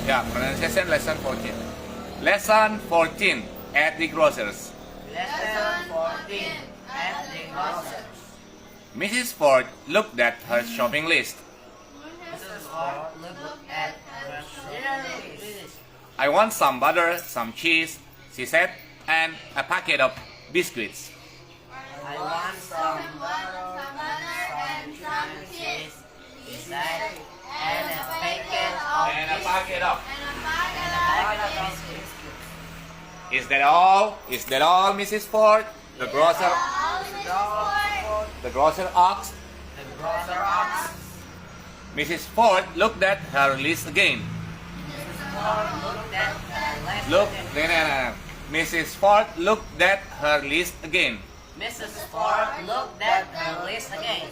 Yeah, pronunciation lesson 14. Lesson 14 at the grocers. Lesson 14 at the grocers. Mrs. Ford looked at her shopping list. Mrs. Ford looked at her shopping list. I want some butter, some cheese, she said, and a packet of biscuits. I want some butter and some cheese, he said, and a packet of biscuits. Is that all? Is that all, Mrs. Ford? The grocer asked. The grocer asked. Mrs. Ford looked at her list again. Mrs. Ford looked at her list again. Mrs. Ford looked at her list again.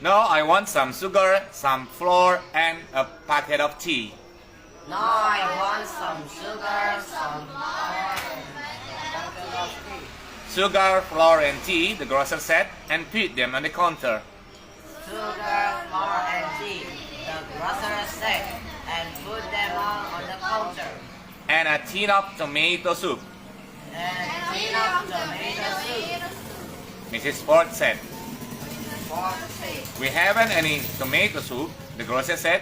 No, I want some sugar, some flour, and a packet of tea. No, I want some sugar, some flour, and a packet of tea. Sugar, flour, and tea, the grocer said, and put them on the counter. Sugar, flour, and tea, the grocer said, and put them all on the counter. And a tin of tomato soup. And a tin of tomato soup. Mrs. Ford said. Ford said, We haven't any tomato soup, the grocer said.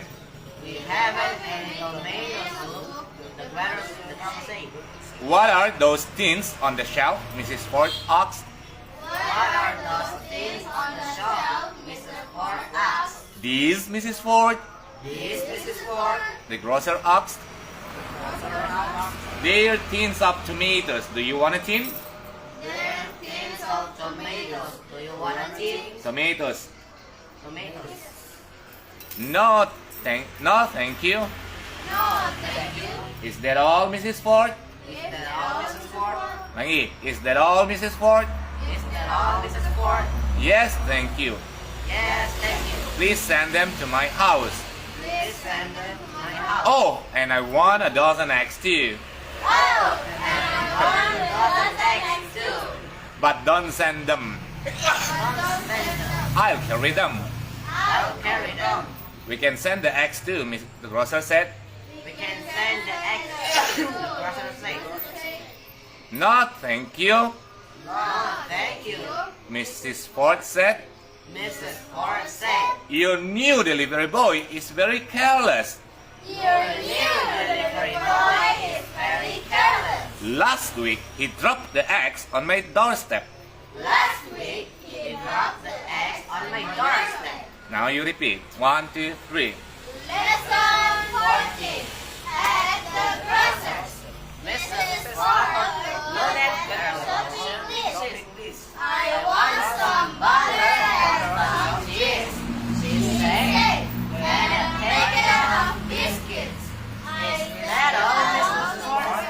we haven't any tomato soup, the grocer said. What are those tins on the shelf? Mrs. Ford asked. What are those things on the shelf? Mrs. Ford asked. These, Mrs. Ford? This, Mrs. Ford. The grocer asked. They're tins of tomatoes. Do you want a tin? There are tins of tomatoes. Do you want a tin? Tomatoes. Tomatoes. No, thank you. No, thank you. Is that all, Mrs. Ford? Is that all, Mrs. Ford? Lagi, is that all, Mrs. Ford? Is that all, Mrs. Ford? Yes, thank you. Yes, thank you. Please send them to my house. Please send them to my house. Oh, and I want a dozen eggs too. Oh, and I want a dozen eggs too. But don't send them. Don't send them. I'll carry them. I'll carry them. We can send the eggs too, the grocer said. We can send the eggs to the grocery store. No, thank you, No, thank you. Mrs. Ford said. Mrs. Ford said, Your new delivery boy is very careless. your new delivery boy is very careless. Last week, he dropped the eggs on my doorstep. Last week, he dropped the eggs on my doorstep. Now you repeat. 1, 2, 3. Lesson 14 at the grocers. Mrs. Ford looked at her shopping list. I want some butter and some cheese, she said, and a packet of biscuits. Is that all, Mrs. Ford?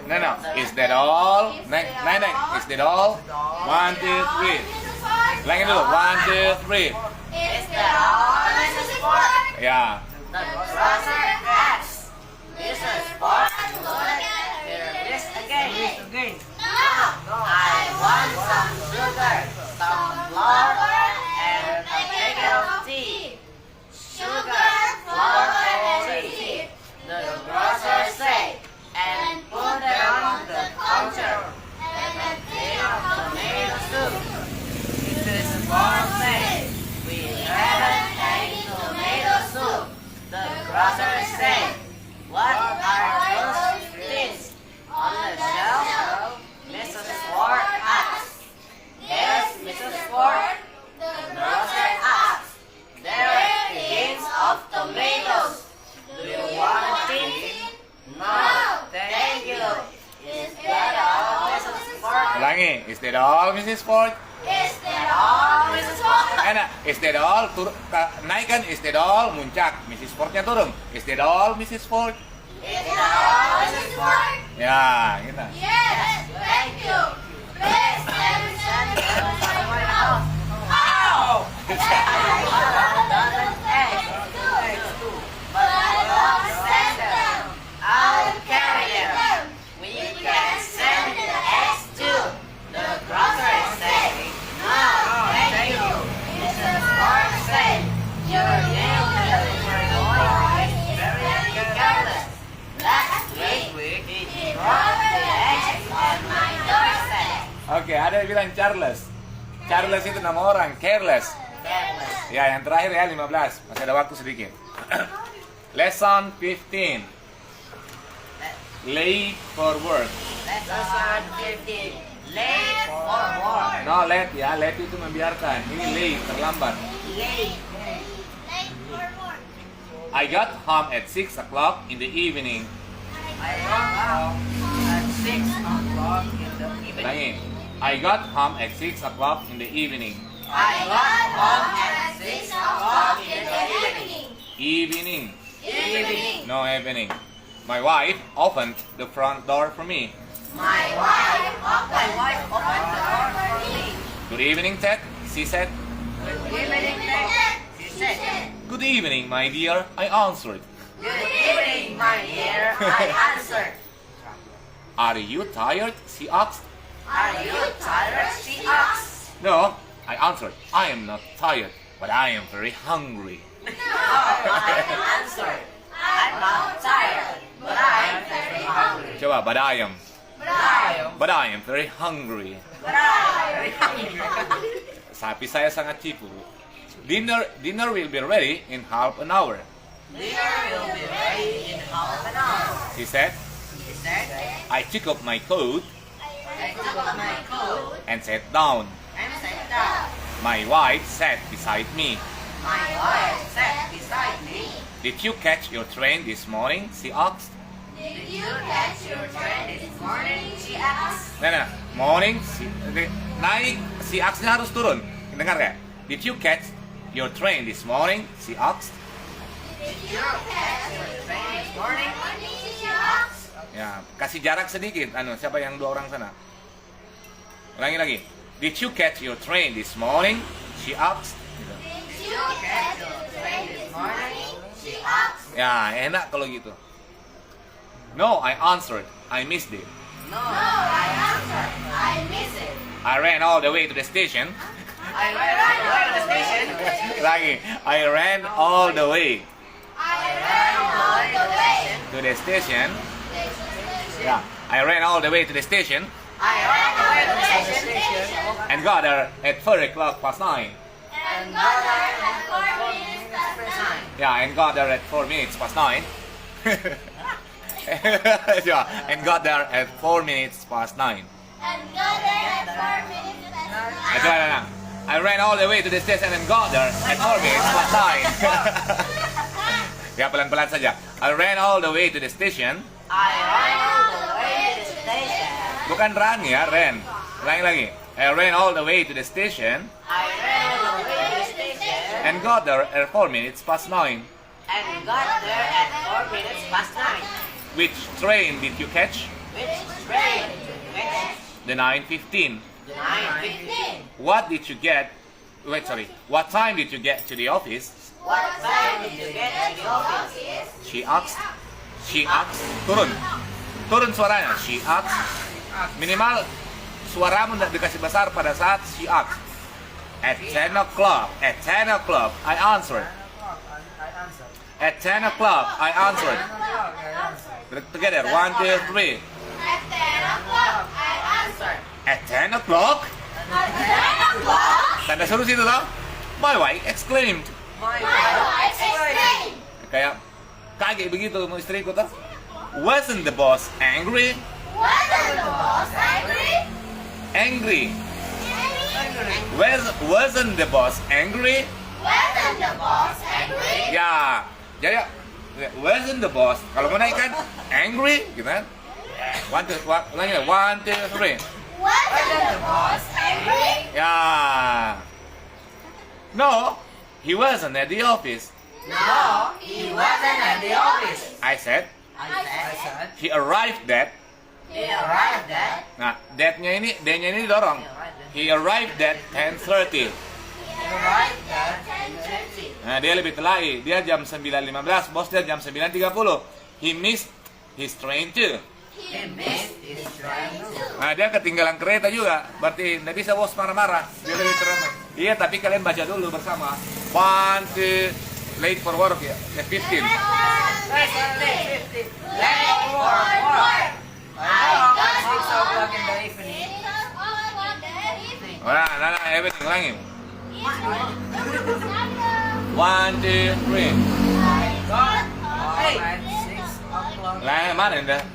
No. Is that all? Next. Is that all? 1, 2, 3. Lagi dulu. 1, 2, 3. Is that all, Mrs. Ford? Ya. The grocer asked. Mrs. Ford looked at her list again. No, I want some sugar, some flour, and a packet of tea. Sugar, flour, and tea, the grocer said, and put them on the counter. And a tin of tomato soup. Mrs. Ford said, we haven't any tomato soup. The grocer said, what are those things on the shelf? Mrs. Ford asked. Yes, Mrs. Ford. The grocer asked. There are tins of tomatoes. Do you want a tin? No, thank you. Is that all, Mrs. Ford? Ulangi. Is that all, Mrs. Ford? Is that all, Mrs. Ford? Enak. Is that all? Naikkan. Is that all? Muncak. Mrs. Fordnya turun. Is that all, Mrs. Ford? Is that all, Mrs. Ford? Ya, gitu. Yes, thank you. Please let me send them to my house. Oh! And I want a dozen eggs too. But don't send them. I'll carry them. We can send the eggs too. The grocer said. No, thank you. Mrs. Ford said. Your new delivery boy is very careless. bukan Charles. Charles itu nama orang, careless. Careless. Ya, yang terakhir ya 15. Masih ada waktu sedikit. Lesson 15. Late for work. Lesson 15. Late for work. No, late ya. Late itu membiarkan. Ini late, terlambat. Late. I got home at 6 o'clock in the evening. I got home at 6 o'clock in the evening. Ulangi. I got home at 6 o'clock in the evening. I got home at 6 o'clock in the evening. Evening. Evening. No evening. My wife opened the front door for me. My wife opened the door for me. Good evening, Ted, she said. Good evening, Ted. She said. Good evening, my dear, I answered. Good evening, my dear. I answered. Are you tired? She asked. Are you tired? She asked. No, I answered. I am not tired, but I am very hungry. No, I answered. I'm not tired, but I'm very hungry. Coba, but I am very hungry. But I'm very hungry. Sapi saya sangat cipu. Dinner will be ready in half an hour. Dinner will be ready in half an hour. She said. She said. I took off my coat I took off my coat and sat down. and sat down. My wife sat beside me. My wife sat beside me. Did you catch your train this morning? She asked. Did you catch your train this morning? She asked. Nah, morning, naik, si aksnya harus turun. Dengar gak? Did you catch your train this morning? She asked. Did you catch your train this morning? She asked. Ya, kasih jarak sedikit. Siapa yang dua orang sana? Ulangi lagi. Did you catch your train this morning? She asked. Gitu. Did you catch your train this morning? She asked. Ya, enak kalau gitu. No, I answered. I missed it. No, I answered. I missed it. I ran all the way to the station. I ran all the way to the station. Lagi. I ran all the way I ran all the way to the station. Yeah, I ran all the way to the station I ran all the way to the station. and got there at 4 o'clock past 9. And got there at 4 minutes past 9. Yeah, and got there at 4 minutes past 9. Yeah, and got there at 4 minutes past 9. And go there at 4 minutes past Ito na lang. I ran all the way to the station and got there at 4 minutes past 9. Ya, pelan-pelan saja. I ran all the way to the station. I ran all the way to the station. Bukan run ya, ran. Ulangi lagi. I ran all the way to the station I ran all the way to the station. and got there at 4 minutes past 9. And got there at 4 minutes past 9. Which train did you catch? Which train did you catch? The 9:15. The 9:15. What did you get? Wait, sorry. What time did you get to the office? What time did you get to the office? She asked. She asked. Turun. Turun suaranya. She asked. Minimal suaramu tidak dikasih besar pada saat she asked. At 10 o'clock. At 10 o'clock. I answered. At 10 o'clock. I answered. Together. 1, 2, 3. At 10 o'clock, I answered. At 10 o'clock? At 10 o'clock, Tanda suruh situ toh. My wife exclaimed. My my wife exclaimed. Kayak kaget begitu sama istriku tuh. Wasn't the boss angry? Wasn't the boss angry? Angry. Wasn't the boss angry? Wasn't the boss angry? Ya, jadi wasn't the boss. Kalau mau naik kan angry, gitu kan? Ulangi 1, 2, 3. Wasn't the boss angry? Ya. No, he wasn't at the office. No, he wasn't at the office. I said, I said. he arrived at. He arrived at. Nah, D-nya ini dorong. He arrived at 10:30. He arrived at 10:30. Nah, dia lebih telai. Dia jam 9.15, bos dia jam 9.30. He missed his train too. He missed his train too. Nah, dia ketinggalan kereta juga. Berarti nggak bisa bos marah-marah. Dia lebih teramai. Iya, tapi kalian baca dulu bersama. 1, 2, late for work ya. 15. Late for work. I got 6 o'clock in the evening. Nah, everything ulangin. 1, 2, 3. Hey. 6 o'clock. Lah, mana dah?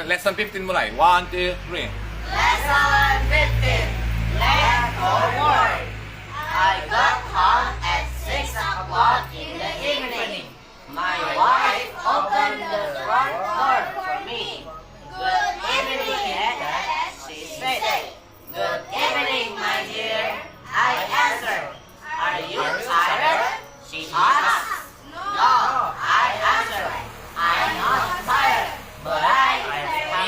Lesson 15 mulai. 1, 2, 3. Lesson 15. Late homework. I got home at 6 o'clock in the evening. My wife opened the front door for me. Good evening, Dad, she said. Good evening, my dear. I answered. Are you tired? She asked. No, I answered. I'm not tired, but I'm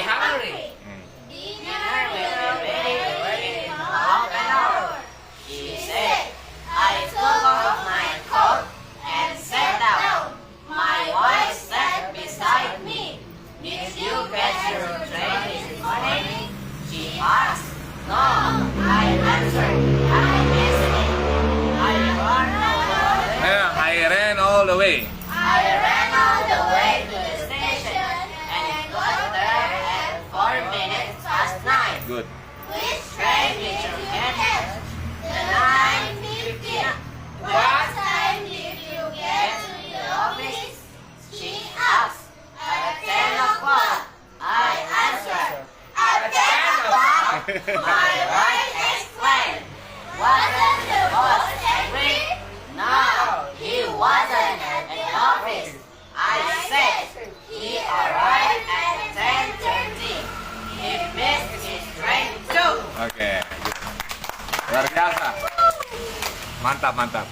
hungry. Dinner will be ready in half an hour. She said. I took off my coat and sat down. My wife sat beside me. Did you catch your train this morning? She asked. No, I answered. I'm listening. I ran all the way. I ran all the way. I ran all the way to the station and got there at 4 minutes past 9. Good. Which Train did you catch? The 9:15. What time did you get to the office? She asked. At 10 o'clock. I answered. At 10 o'clock. My wife explained. Wasn't the boss angry? No, he wasn't at the office. I said he arrived at 10:30. He missed his train too. Oke. Luar biasa. Mantap, mantap.